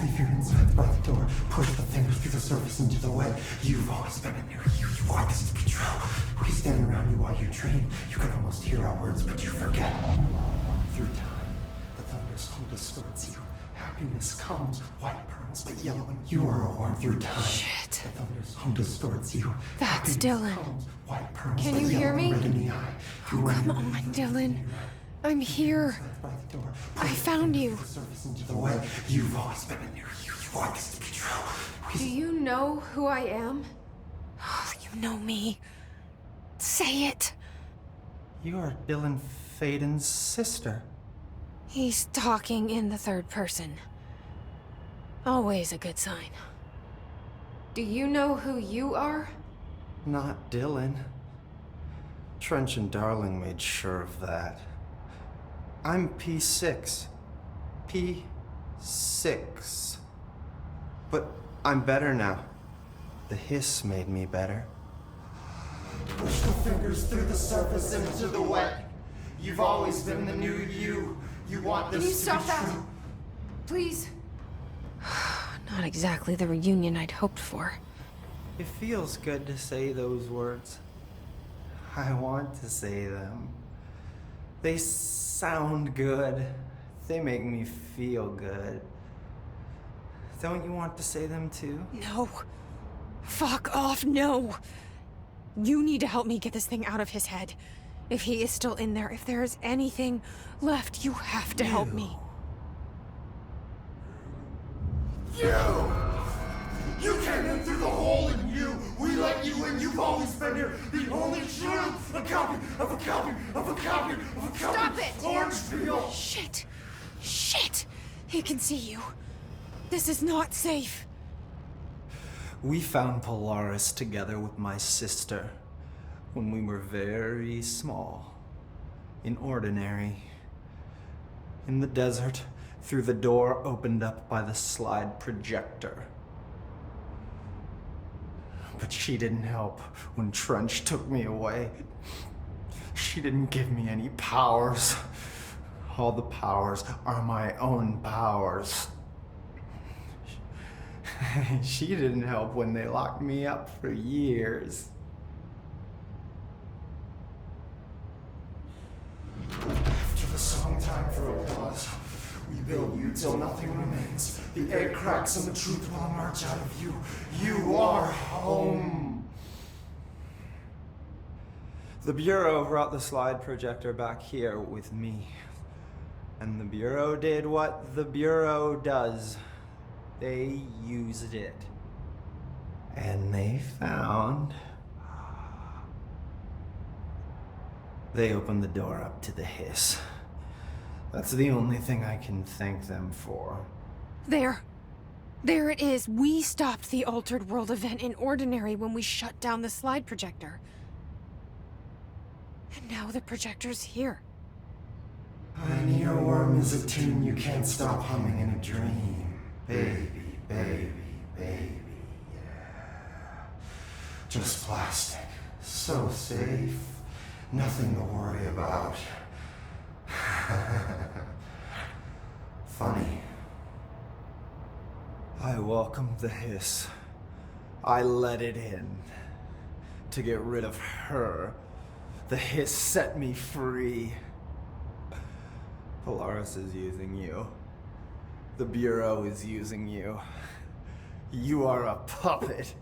Leave your insides by the door. Push the fingers through the surface into the wet. You've always been in there. You want this to be true. We stand around you while you dream. You can almost hear our words, but you forget. Through time, the thunder's home distorts you. Happiness comes, white pearls, but yellow, and you are a worm through time. Shit. The thunder's home distorts you. That's Happiness Dylan. comes, white pearls, Can but you yellow hear and me? red in the eye. Oh, come on, Dylan. I'm here. I found you. You've always been in there. You want this to be true. Do you know who I am? Oh, you know me. Say it. You are Dylan Faden's sister. He's talking in the third person. Always a good sign. Do you know who you are? Not Dylan. Trench and Darling made sure of that. I'm P6. P6. But I'm better now. The hiss made me better. Push the fingers through the surface into the wet. You've always been the new you. You want this Can you to stop be that? true. Please. Not exactly the reunion I'd hoped for. It feels good to say those words. I want to say them. They sound good. They make me feel good. Don't you want to say them too? No. Fuck off, no. You need to help me get this thing out of his head. If he is still in there, if there is anything left, you have to help me. You came in through the hole in you. We let you in. You've always been here. The only truth. A copy of a copy of a copy of a copy. Stop it! Orange peel. Shit. Shit. He can see you. This is not safe. We found Polaris together with my sister when we were very small, in Ordinary, in the desert, through the door opened up by the slide projector. But she didn't help when Trench took me away. She didn't give me any powers. All the powers are my own powers. She didn't help when they locked me up for years. After the song time for applause, we build you till nothing remains. The egg cracks and the truth will emerge out of you. You are home. The Bureau brought the slide projector back here with me. And the Bureau did what the Bureau does. They used it. And they found... They opened the door up to the hiss. That's the only thing I can thank them for. There. There it is. We stopped the Altered World event in Ordinary when we shut down the slide projector. And now the projector's here. An earworm is a tune you can't stop humming in a dream. Baby, baby, baby, yeah. Just plastic. So safe. Nothing to worry about. Funny. I welcomed the hiss. I let it in. To get rid of her. The hiss set me free. Polaris is using you. The Bureau is using you. You are a puppet.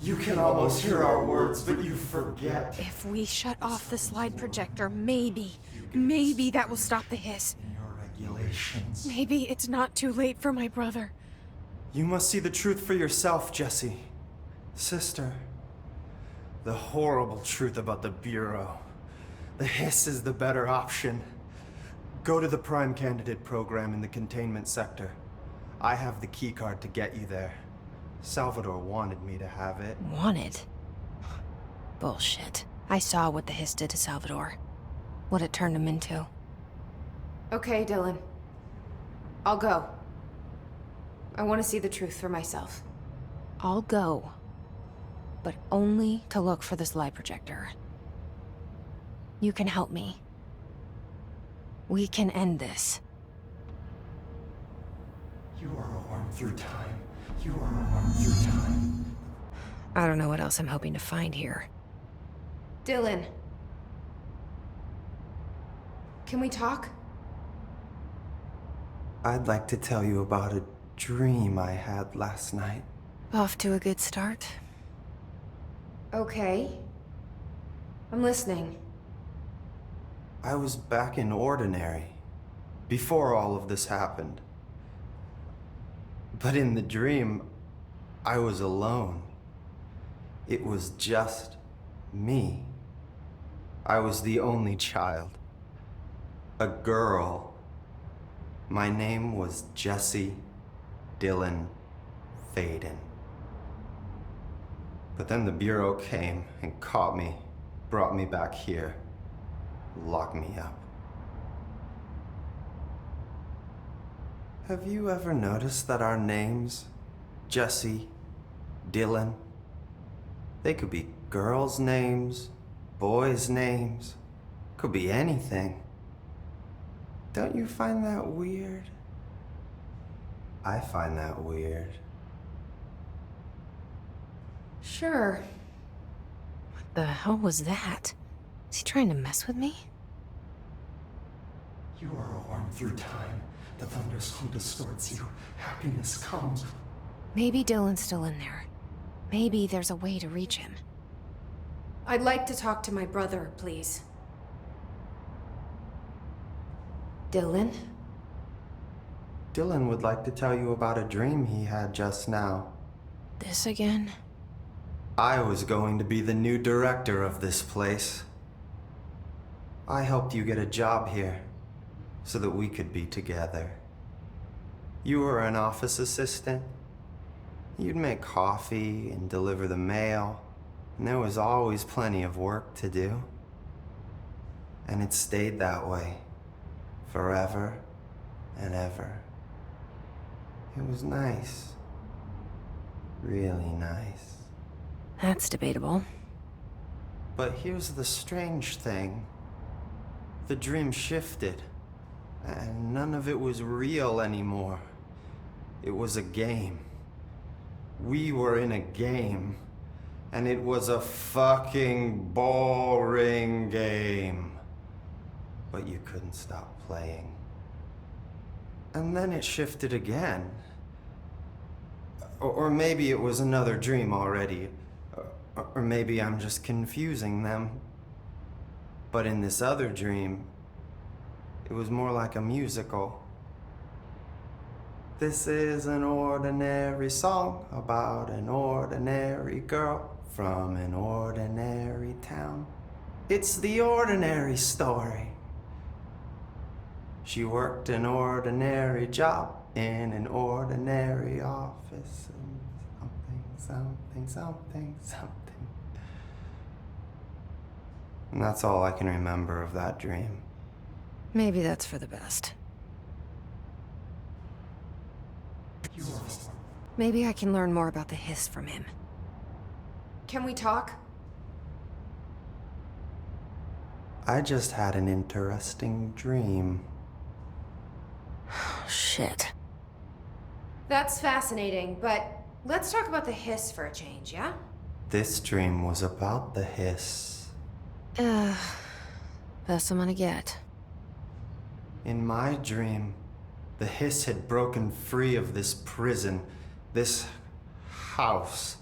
You can almost hear our words, but you forget. If we shut off the slide projector, maybe that will stop the hiss. Your regulations. Maybe it's not too late for my brother. You must see the truth for yourself, Jesse. Sister. The horrible truth about the Bureau. The hiss is the better option. Go to the Prime Candidate program in the containment sector. I have the keycard to get you there. Salvador wanted me to have it. Wanted? Bullshit. I saw what the hiss did to Salvador. What it turned him into. Okay, Dylan. I'll go. I want to see the truth for myself. I'll go. But only to look for the slide projector. You can help me. We can end this. You are a worm through time. You are a worm through time. I don't know what else I'm hoping to find here. Dylan. Can we talk? I'd like to tell you about a dream I had last night. Off to a good start. Okay. I'm listening. I was back in Ordinary, before all of this happened. But in the dream, I was alone. It was just me. I was the only child. A girl. My name was Jesse Dylan Faden. But then the Bureau came and caught me, brought me back here, locked me up. Have you ever noticed that our names, Jesse, Dylan, they could be girls' names, boys' names, could be anything. Don't you find that weird? I find that weird. Sure. What the hell was that? Is he trying to mess with me? You are a worm through time. The thunderstorm distorts you. Happiness comes. Maybe Dylan's still in there. Maybe there's a way to reach him. I'd like to talk to my brother, please. Dylan? Dylan would like to tell you about a dream he had just now. This again? I was going to be the new director of this place. I helped you get a job here, so that we could be together. You were an office assistant. You'd make coffee and deliver the mail, and there was always plenty of work to do. And it stayed that way, forever and ever. It was nice. Really nice. That's debatable. But here's the strange thing. The dream shifted, and none of it was real anymore. It was a game. We were in a game, and it was a fucking boring game. But you couldn't stop playing. And then it shifted again. Or maybe it was another dream already. Or maybe I'm just confusing them. But in this other dream, it was more like a musical. This is an ordinary song about an ordinary girl from an ordinary town. It's the ordinary story. She worked an ordinary job in an ordinary office. Something. And that's all I can remember of that dream. Maybe that's for the best. You are. Maybe I can learn more about the hiss from him. Can we talk? I just had an interesting dream. Shit. That's fascinating, but let's talk about the hiss for a change, yeah? This dream was about the hiss. Best I'm gonna get. In my dream, the hiss had broken free of this prison, this house.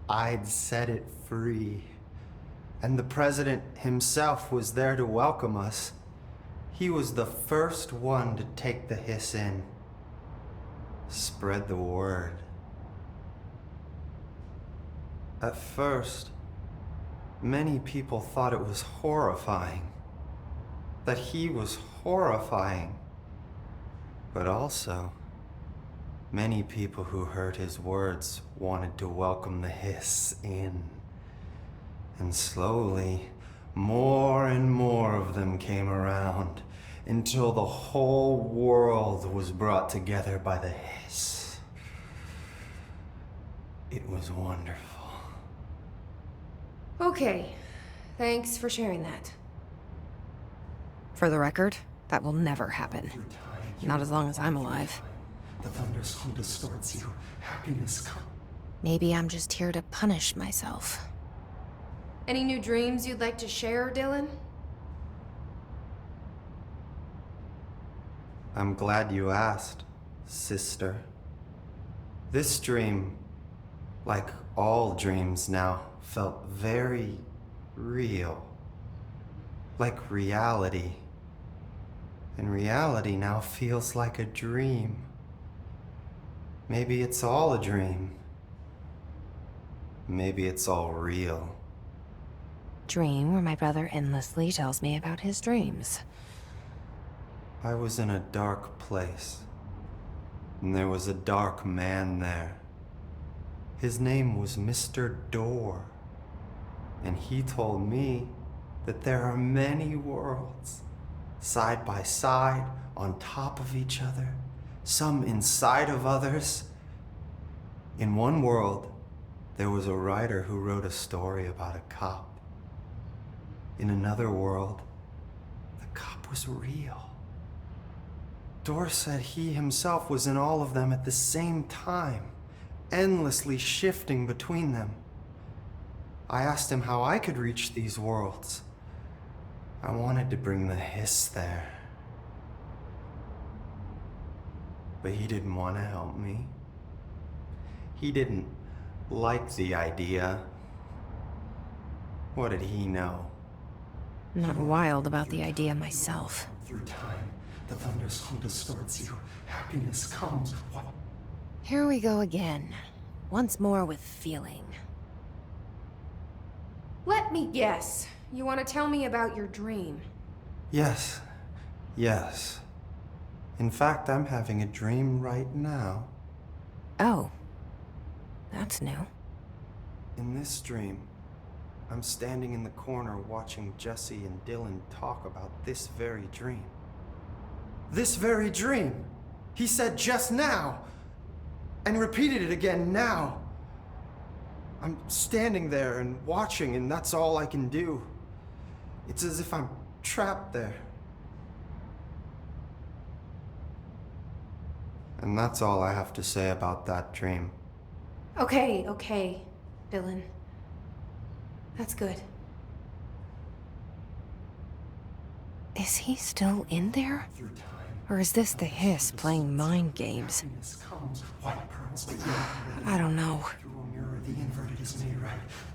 I'd set it free. And the president himself was there to welcome us. He was the first one to take the hiss in. Spread the word. At first, many people thought it was horrifying. That he was horrifying. But also, many people who heard his words wanted to welcome the hiss in. And slowly, more and more of them came around, until the whole world was brought together by the hiss. It was wonderful. Okay, thanks for sharing that. For the record, that will never happen. Through time. Not as long as I'm alive. The thunderstorm distorts you. Happiness comes. Maybe I'm just here to punish myself. Any new dreams you'd like to share, Dylan? I'm glad you asked, sister. This dream, like all dreams now, felt very real. Like reality. And reality now feels like a dream. Maybe it's all a dream. Maybe it's all real. Dream where my brother endlessly tells me about his dreams. I was in a dark place, and there was a dark man there. His name was Mr. Door, and he told me that there are many worlds, side by side, on top of each other, some inside of others. In one world, there was a writer who wrote a story about a cop. In another world, the cop was real. Door said he himself was in all of them at the same time, endlessly shifting between them. I asked him how I could reach these worlds. I wanted to bring the hiss there. But he didn't want to help me. He didn't like the idea. What did he know? I'm not wild about the idea myself. Through time, the thunderstorm distorts you. Happiness comes. What? Here we go again. Once more with feeling. Let me guess. You want to tell me about your dream? Yes. Yes. In fact, I'm having a dream right now. Oh. That's new. In this dream, I'm standing in the corner watching Jesse and Dylan talk about this very dream. This very dream! He said just now! And repeated it again now! I'm standing there and watching, and that's all I can do. It's as if I'm trapped there. And that's all I have to say about that dream. Okay, Dylan. That's good. Is he still in there? Through time, Or is this the hiss playing mind games? happiness comes. White pearls, but yeah. I don't know. Through a mirror, the inverted is made right.